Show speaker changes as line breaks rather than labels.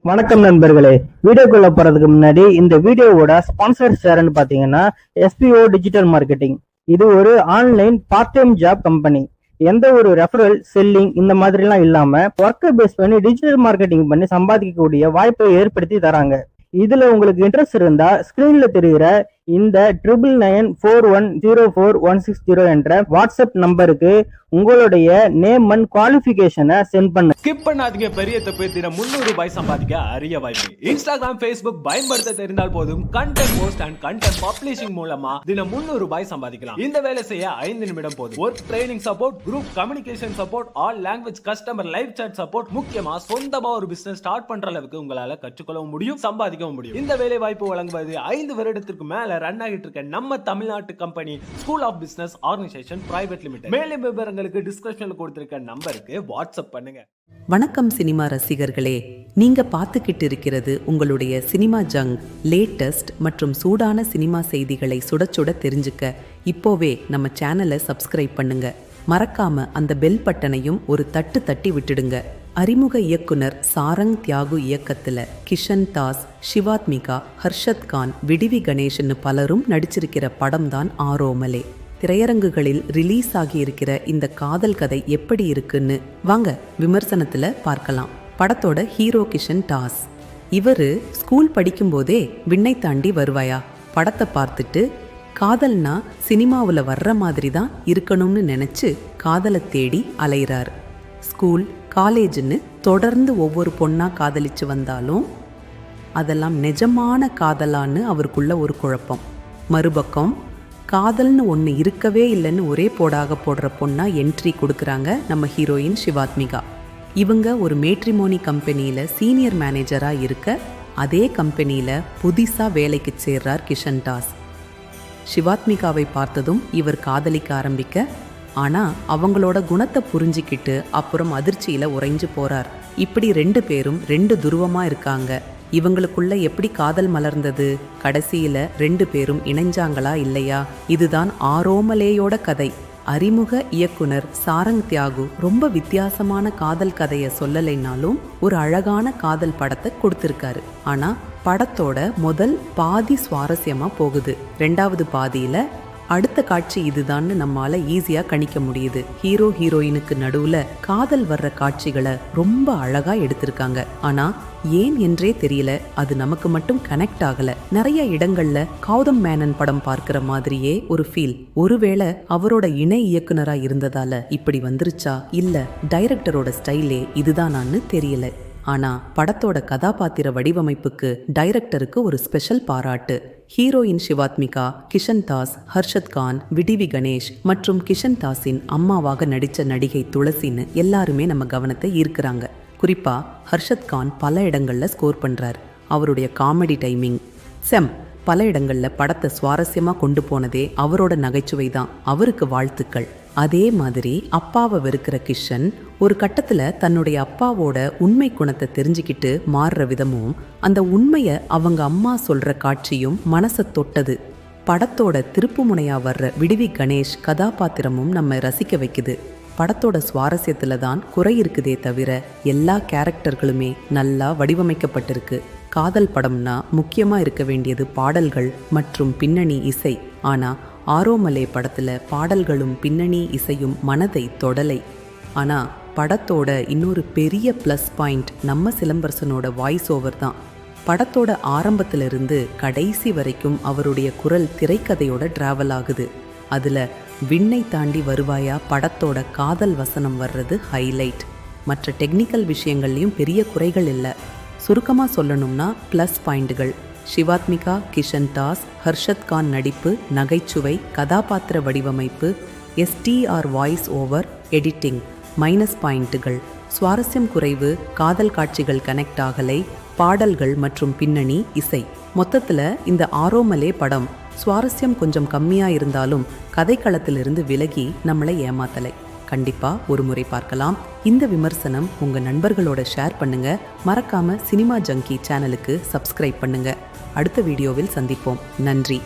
வணக்கம் நண்பர்களே. வீடியோக்குள்ள போறதுக்கு முன்னாடி இந்த வீடியோவோட ஸ்பான்சர் ஷேர்னு பாத்தீங்கன்னா SPO டிஜிட்டல் மார்க்கெட்டிங். இது ஒரு online part time job company. எந்த ஒரு ரெஃபரல் செல்லிங் இந்த மாதிரிலாம் இல்லாம ஒர்க்கை பேஸ் பண்ணி டிஜிட்டல் மார்க்கெட்டிங் பண்ணி சம்பாதிக்கக்கூடிய வாய்ப்பை ஏற்படுத்தி தராங்க. இதுல உங்களுக்கு இன்ட்ரெஸ்ட் இருந்தா ஸ்கிரீன்ல தெரிகிற இந்த 9994104160 என்ற வாட்ஸ்அப் நம்பருக்கு உங்களுடைய நேம் அண்ட் குவாலிஃபிகேஷனை சென்ட் பண்ண.
ஸ்கிப் பண்ணாதீங்க. பெரிய தப்பு. தினம் 300 ரூபாய் சம்பாதிக்க அரிய வாய்ப்பு. இன்ஸ்டாகிராம், Facebook பயன்படுத்த தெரிந்தால் போதும். Content post and content publishing மூலமா தினம் 300 ரூபாய் சம்பாதிக்கலாம். இந்த வேலை செய்ய 5 நிமிடம் போதும். Work training support, group communication support, all language customer live chat support, முக்கியமா சொந்தமா ஒரு பிசினஸ் ஸ்டார்ட் பண்ற அளவுக்கு உங்களால கற்றுக்கொள்ளவும் முடியும், சம்பாதிக்கவும் முடியும். இந்த வேலை வாய்ப்பு வழங்குவது 5 வருடத்திற்கு மேல ரன் ஆகிட்டு இருக்க நம்ம தமிழ்நாட்டு company school of business organisation private limited. மேலும் விவரங்களுக்கு டிஸ்கிரிப்ஷன்ல கொடுத்திருக்க நம்பருக்கு வாட்ஸ்அப் பண்ணுங்க.
வணக்கம் சினிமா ரசிகர்களே, நீங்க பார்த்துக்கிட்டு இருக்கிறது உங்களுடைய சினிமா ஜங்க். லேட்டஸ்ட் மற்றும் சூடான சினிமா செய்திகளை சுட சுட தெரிஞ்சுக்க இப்போவே நம்ம சேனலை சப்ஸ்கிரைப் பண்ணுங்க. மறக்காம அந்த பெல் பட்டனையும் ஒரு தட்டு தட்டி விட்டுடுங்க. அறிமுக இயக்குனர் சாரங் தியாகு இயக்கத்துல கிஷன் தாஸ், சிவாத்மிகா, ஹர்ஷத் கான், விடிவி கணேஷ்னு பலரும் நடிச்சிருக்கிற படம் தான் ஆரோமலே. திரையரங்குகளில் ரிலீஸ் ஆகி இருக்கிற இந்த காதல் கதை எப்படி இருக்குன்னு வாங்க விமர்சனத்துல பார்க்கலாம். படத்தோட ஹீரோ கிஷன் தாஸ். இவரு ஸ்கூல் படிக்கும்போதே விண்ணை தாண்டி வருவாயா படத்தை பார்த்துட்டு காதல்னா சினிமாவில் வர்ற மாதிரி தான் இருக்கணும்னு நினைச்சு காதலை தேடி அலைகிறார். ஸ்கூல், காலேஜ்னு தொடர்ந்து ஒவ்வொரு பொண்ணா காதலிச்சு வந்தாலும் அதெல்லாம் நிஜமான காதலான்னு அவருக்குள்ள ஒரு குழப்பம். மறுபக்கம் காதல்னு ஒன்று இருக்கவே இல்லைன்னு ஒரே போடாக போடுற பொண்ணா என்ட்ரி கொடுக்குறாங்க நம்ம ஹீரோயின் சிவாத்மிகா. இவங்க ஒரு மேட்ரிமோனி கம்பெனியில் சீனியர் மேனேஜராக இருக்க அதே கம்பெனியில் புதுசாக வேலைக்கு சேர்றார் கிஷன் தாஸ். சிவாத்மிகாவை பார்த்ததும் இவர் காதலிக்க ஆரம்பிக்க, ஆனால் அவங்களோட குணத்தை புரிஞ்சிக்கிட்டு அப்புறம் அதிர்ச்சியில் உறைஞ்சு போகிறார். இப்படி 2 பேரும் 2 துருவமாக இருக்காங்க. இவங்களுக்குள்ள எப்படி காதல் மலர்ந்தது? கடைசியில 2 பேரும் இணைஞ்சாங்களா இல்லையா? இதுதான் ஆரோமலேயோட கதை. அறிமுக இயக்குனர் சாரங் தியாகு ரொம்ப வித்தியாசமான காதல் கதையை சொல்லலைனாலும் ஒரு அழகான காதல் படத்தை கொடுத்திருக்காரு. ஆனா படத்தோட முதல் பாதி சுவாரஸ்யமா போகுது. 2வது பாதியில அடுத்த காட்சி இதுதான்னு நம்மால ஈஸியா கணிக்க முடியுது. ஹீரோ ஹீரோயினுக்கு நடுவுல காதல் வர்ற காட்சிகளை ரொம்ப அழகா எடுத்திருக்காங்க. ஆனா ஏன் என்றே தெரியல, அது நமக்கு மட்டும் கனெக்ட் ஆகல. நிறைய இடங்கள்ல கௌதம் மேனன் படம் பார்க்கிற மாதிரியே ஒரு ஃபீல். ஒருவேளை அவரோட இணை இயக்குனரா இருந்ததால இப்படி வந்துருச்சா, இல்ல டைரக்டரோட ஸ்டைலே இதுதானான்னு தெரியல. ஆனா படத்தோட கதாபாத்திர வடிவமைப்புக்கு டைரக்டருக்கு ஒரு ஸ்பெஷல் பாராட்டு. ஹீரோயின் சிவாத்மிகா, கிஷன் தாஸ், ஹர்ஷத் கான், விடிவி கணேஷ் மற்றும் கிஷன் தாஸின் அம்மாவாக நடித்த நடிகை துளசின்னு எல்லாருமே நம்ம கவனத்தை ஈர்க்கிறாங்க. குறிப்பா ஹர்ஷத் கான் பல இடங்கள்ல ஸ்கோர் பண்றார். அவருடைய காமெடி டைமிங் பல இடங்கள்ல படத்தை சுவாரஸ்யமா கொண்டு போனதே அவரோட நகைச்சுவை தான். அவருக்கு வாழ்த்துக்கள். அதே மாதிரி அப்பாவை வெறுக்கிற கிஷன் ஒரு கட்டத்துல தன்னுடைய அப்பாவோட உண்மை குணத்தை தெரிஞ்சுக்கிட்டு மாறுற விதமும், அந்த உண்மையை அவங்க அம்மா சொல்ற காட்சியும் மனசை தொட்டது. படத்தோட திருப்பு முனையா வர்ற விடிவி கணேஷ் கதாபாத்திரமும் நம்ம ரசிக்க வைக்குது. படத்தோட சுவாரஸ்யத்துல தான் குறை இருக்குதே தவிர எல்லா கேரக்டர்களுமே நல்லா வடிவமைக்கப்பட்டிருக்கு. காதல் படம்னா முக்கியமா இருக்க வேண்டியது பாடல்கள் மற்றும் பின்னணி இசை. ஆனா ஆரோமலே படத்துல பாடல்களும் பின்னணி இசையும் மனதை தொடலை. ஆனா படத்தோட இன்னொரு பெரிய ப்ளஸ் பாயிண்ட் நம்ம சிலம்பரசனோட வாய்ஸ் ஓவர் தான். படத்தோட ஆரம்பத்திலிருந்து கடைசி வரைக்கும் அவருடைய குரல் திரைக்கதையோட டிராவல் ஆகுது. அதுல விண்ணை தாண்டி வருவாயா படத்தோட காதல் வசனம் வர்றது ஹைலைட். மற்ற டெக்னிக்கல் விஷயங்கள்லையும் பெரிய குறைகள் இல்லை. சுருக்கமாக சொல்லணும்னா ப்ளஸ் பாயிண்ட்டுகள்: சிவாத்மிகா, கிஷன் தாஸ், ஹர்ஷத் கான் நடிப்பு, நகைச்சுவை, கதாபாத்திர வடிவமைப்பு, STR voice over, editing. Minus பாயிண்ட்டுகள்: சுவாரஸ்யம் குறைவு, காதல் காட்சிகள் கனெக்ட் ஆகலை, பாடல்கள் மற்றும் பின்னணி இசை. மொத்தத்தில் இந்த ஆரோமலே படம் சுவாரஸ்யம் கொஞ்சம் கம்மியாக இருந்தாலும் கதைக்களத்திலிருந்து விலகி நம்மளை ஏமாத்தலை. கண்டிப்பா ஒரு முறை பார்க்கலாம். இந்த விமர்சனம் உங்க நண்பர்களோட ஷேர் பண்ணுங்க. மறக்காம சினிமா ஜங்கி சேனலுக்கு சப்ஸ்கிரைப் பண்ணுங்க. அடுத்த வீடியோவில் சந்திப்போம். நன்றி.